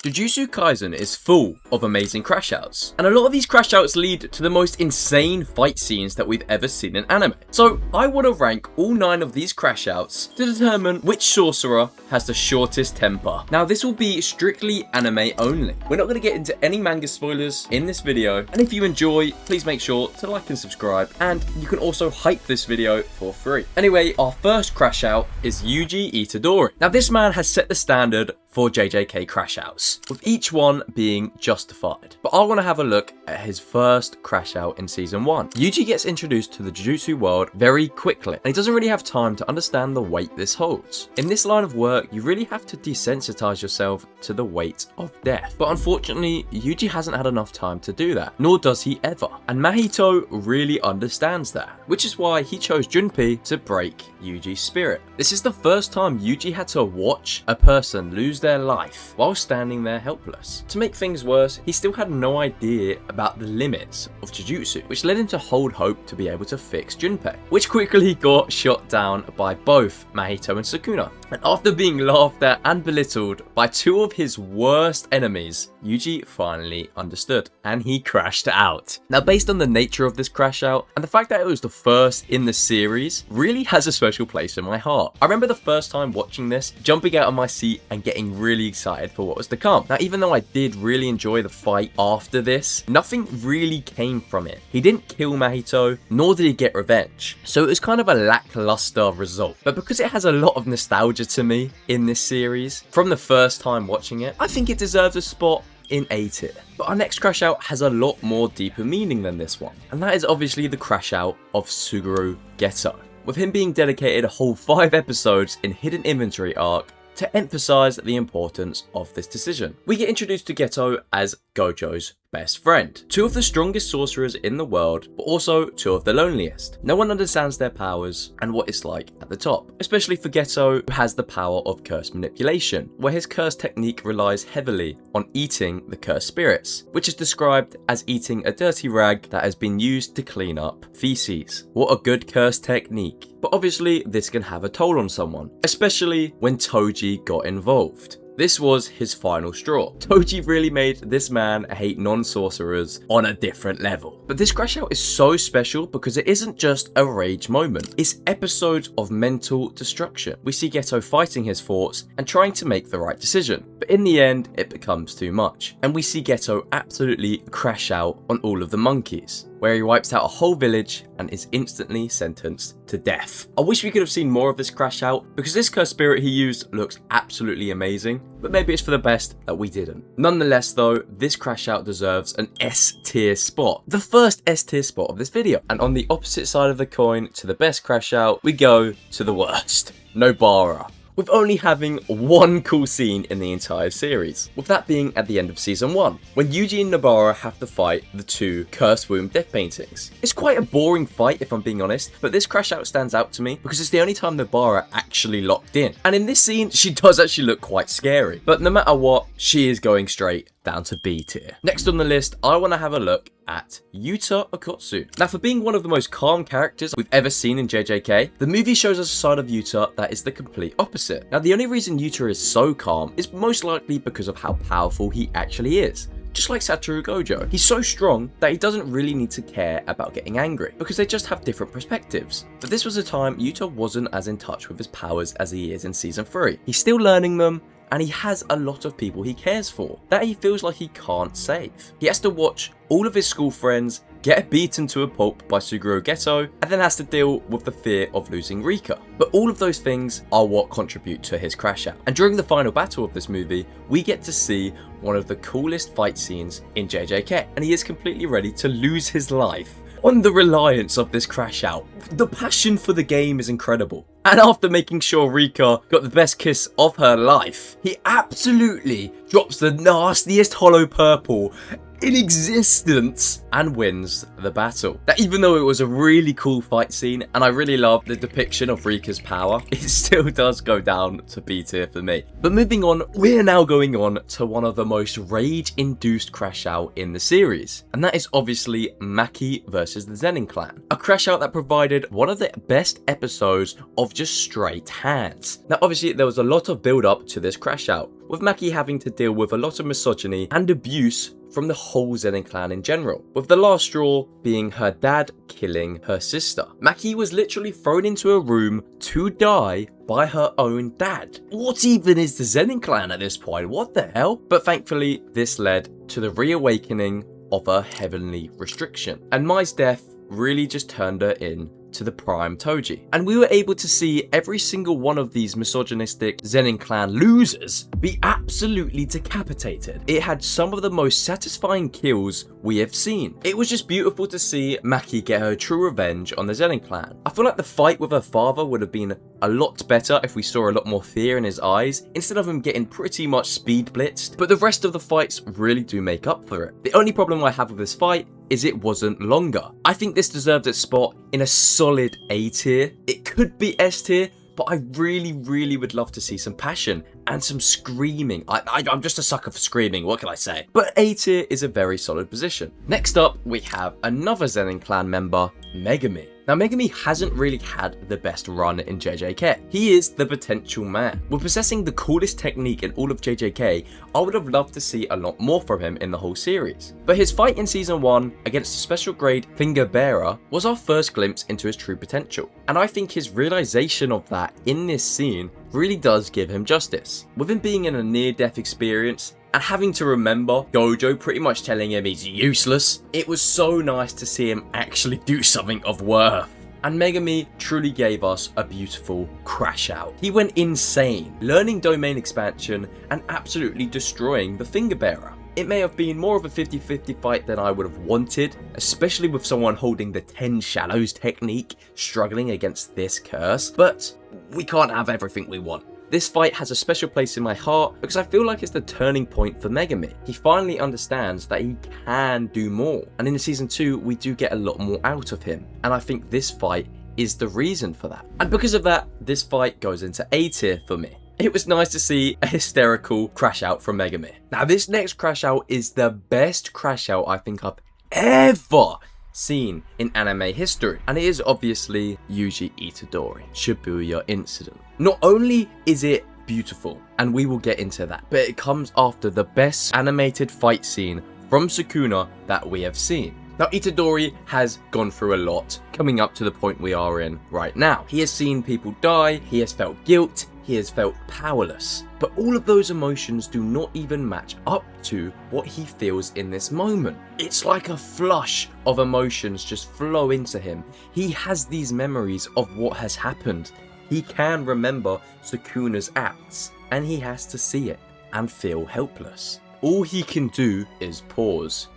Jujutsu Kaisen is full of amazing crashouts, and a lot of these crashouts lead to the most insane fight scenes that we've ever seen in anime. So I want to rank all 9 of these crashouts to determine which sorcerer has the shortest temper. Now this will be strictly anime only. We're not going to get into any manga spoilers in this video, and if you enjoy, please make sure to like and subscribe, and you can also hype this video for free. Anyway, our first crashout is Yuji Itadori. Now this man has set the standard for JJK crashouts, with each one being justified. But I want to have a look at his first crashout in season 1. Yuji gets introduced to the Jujutsu world very quickly, and he doesn't really have time to understand the weight this holds. In this line of work, you really have to desensitize yourself to the weight of death. But unfortunately, Yuji hasn't had enough time to do that, nor does he ever. And Mahito really understands that, which is why he chose Junpei to break Yuji's spirit. This is the first time Yuji had to watch a person lose their life while standing there helpless. To make things worse, he still had no idea about the limits of Jujutsu, which led him to hold hope to be able to fix Junpei, which quickly got shot down by both Mahito and Sukuna. And after being laughed at and belittled by 2 of his worst enemies, Yuji finally understood, and he crashed out. Now based on the nature of this crash out, and the fact that it was the first in the series, really has a special place in my heart. I remember the first time watching this, jumping out of my seat and getting really excited for what was to come. Now even though I did really enjoy the fight after this, nothing really came from it. He didn't kill Mahito, nor did he get revenge. So it was kind of a lackluster result. But because it has a lot of nostalgia to me in this series, from the first time watching it, I think it deserves a spot in A tier. But our next crash out has a lot more deeper meaning than this one, and that is obviously the crash out of Suguru Geto, with him being dedicated a whole 5 episodes in Hidden Inventory arc to emphasize the importance of this decision. We get introduced to Geto as Gojo's best friend, 2 of the strongest sorcerers in the world, but also 2 of the loneliest. No one understands their powers and what it's like at the top, especially for Geto, who has the power of curse manipulation, where his curse technique relies heavily on eating the cursed spirits, which is described as eating a dirty rag that has been used to clean up feces. What a good curse technique. But obviously this can have a toll on someone, especially when Toji got involved. This was his final straw. Toji really made this man hate non-sorcerers on a different level. But this crash out is so special because it isn't just a rage moment. It's episodes of mental destruction. We see Geto fighting his thoughts and trying to make the right decision. But in the end, it becomes too much. And we see Geto absolutely crash out on all of the monkeys, where he wipes out a whole village and is instantly sentenced to death. I wish we could have seen more of this crash out, because this cursed spirit he used looks absolutely amazing, but maybe it's for the best that we didn't. Nonetheless though, this crash out deserves an S tier spot, the first S tier spot of this video. And on the opposite side of the coin to the best crash out, we go to the worst, Nobara, with only having 1 cool scene in the entire series, with that being at the end of season 1, when Yuji and Nobara have to fight the 2 cursed womb death paintings. It's quite a boring fight if I'm being honest, but this crash out stands out to me because it's the only time Nobara actually locked in. And in this scene, she does actually look quite scary, but no matter what, she is going straight down to B tier. Next on the list, I want to have a look at Yuta Okkotsu. Now, for being one of the most calm characters we've ever seen in JJK, the movie shows us a side of Yuta that is the complete opposite. Now, the only reason Yuta is so calm is most likely because of how powerful he actually is. Just like Satoru Gojo, he's so strong that he doesn't really need to care about getting angry, because they just have different perspectives. But this was a time Yuta wasn't as in touch with his powers as he is in season 3. He's still learning them, and he has a lot of people he cares for that he feels like he can't save. He has to watch all of his school friends get beaten to a pulp by Suguru Geto, and then has to deal with the fear of losing Rika. But all of those things are what contribute to his crash out. And during the final battle of this movie, we get to see one of the coolest fight scenes in JJK, and he is completely ready to lose his life on the reliance of this crash out. The passion for the game is incredible. And after making sure Rika got the best kiss of her life, he absolutely drops the nastiest hollow purple in existence and wins the battle. That even though it was a really cool fight scene and I really love the depiction of Rika's power, it still does go down to B tier for me. But moving on, we're now going on to one of the most rage-induced crash out in the series, and that is obviously Maki versus the Zenin clan. A crash out that provided one of the best episodes of just straight hands. Now obviously there was a lot of build up to this crash out, with Maki having to deal with a lot of misogyny and abuse from the whole Zenin clan in general, with the last straw being her dad killing her sister. Maki was literally thrown into a room to die by her own dad. What even is the Zenin clan at this point? What the hell? But thankfully, this led to the reawakening of her heavenly restriction, and Mai's death really just turned her in to the prime Toji. And we were able to see every single one of these misogynistic Zenin clan losers be absolutely decapitated. It had some of the most satisfying kills we have seen. It was just beautiful to see Maki get her true revenge on the Zenin clan. I feel like the fight with her father would have been a lot better if we saw a lot more fear in his eyes, instead of him getting pretty much speed blitzed, but the rest of the fights really do make up for it. The only problem I have with this fight is it wasn't longer. I think this deserved its spot in a solid A tier. It could be S tier, but I really would love to see some passion and some screaming. I'm just a sucker for screaming, what can I say? But A tier is a very solid position. Next up, we have another Zenin clan member, Megumi. Now, Megumi hasn't really had the best run in JJK. He is the potential man. With possessing the coolest technique in all of JJK, I would have loved to see a lot more from him in the whole series. But his fight in Season 1 against the special grade finger bearer was our first glimpse into his true potential. And I think his realization of that in this scene really does give him justice. With him being in a near-death experience, and having to remember Gojo pretty much telling him he's useless, it was so nice to see him actually do something of worth. And Megumi truly gave us a beautiful crash out. He went insane, learning domain expansion and absolutely destroying the finger bearer. It may have been more of a 50-50 fight than I would have wanted, especially with someone holding the 10 Shadows technique struggling against this curse, but we can't have everything we want. This fight has a special place in my heart because I feel like it's the turning point for Megumi. He finally understands that he can do more, and in Season 2 we do get a lot more out of him, and I think this fight is the reason for that. And because of that, this fight goes into A tier for me. It was nice to see a hysterical crash out from Megumi. Now this next crash out is the best crash out I think I've ever seen in anime history, and it is obviously Yuji Itadori, Shibuya incident. Not only is it beautiful, and we will get into that, but it comes after the best animated fight scene from Sukuna that we have seen. Now Itadori has gone through a lot, coming up to the point we are in right now. He has seen people die, he has felt guilt, he has felt powerless, but all of those emotions do not even match up to what he feels in this moment. It's like a flush of emotions just flow into him. He has these memories of what has happened. He can remember Sukuna's acts, and he has to see it and feel helpless. All he can do is pause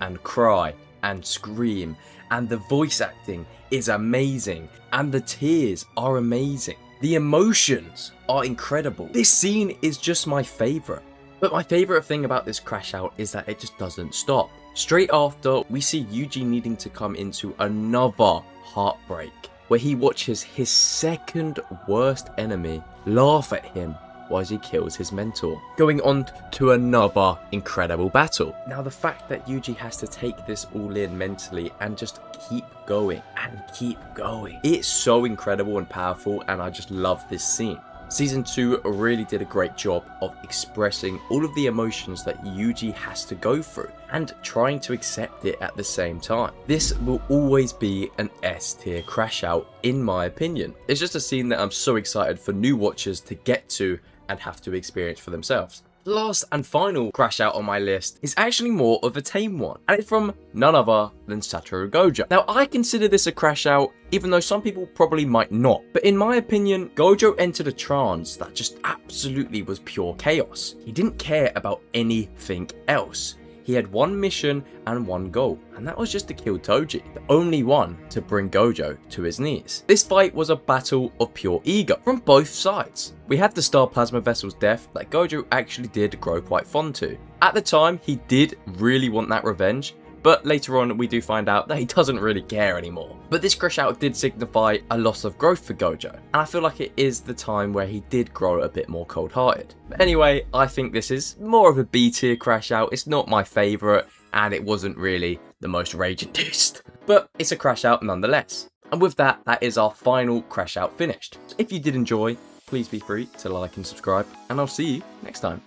and cry and scream, and the voice acting is amazing, and the tears are amazing. The emotions are incredible. This scene is just my favourite. But my favourite thing about this crash out is that it just doesn't stop. Straight after, we see Yuji needing to come into another heartbreak, where he watches his second worst enemy laugh at him while he kills his mentor, going on to another incredible battle. Now the fact that Yuji has to take this all in mentally and just keep going and keep going, it's so incredible and powerful, and I just love this scene. Season 2 really did a great job of expressing all of the emotions that Yuji has to go through and trying to accept it at the same time. This will always be an S tier crash out in my opinion. It's just a scene that I'm so excited for new watchers to get to and have to experience for themselves. Last and final crash out on my list is actually more of a tame one, and it's from none other than Satoru Gojo. Now I consider this a crash out, even though some people probably might not, but in my opinion, Gojo entered a trance that just absolutely was pure chaos. He didn't care about anything else. He had one mission and one goal, and that was just to kill Toji, the only one to bring Gojo to his knees. This fight was a battle of pure ego from both sides. We had the Star Plasma Vessel's death that Gojo actually did grow quite fond to. At the time, he did really want that revenge, but later on we do find out that he doesn't really care anymore. But this crash out did signify a loss of growth for Gojo, and I feel like it is the time where he did grow a bit more cold-hearted. But anyway, I think this is more of a B tier crash out. It's not my favourite, and it wasn't really the most rage-induced, but it's a crash out nonetheless. And with that, that is our final crash out finished. So if you did enjoy, please be free to like and subscribe, and I'll see you next time.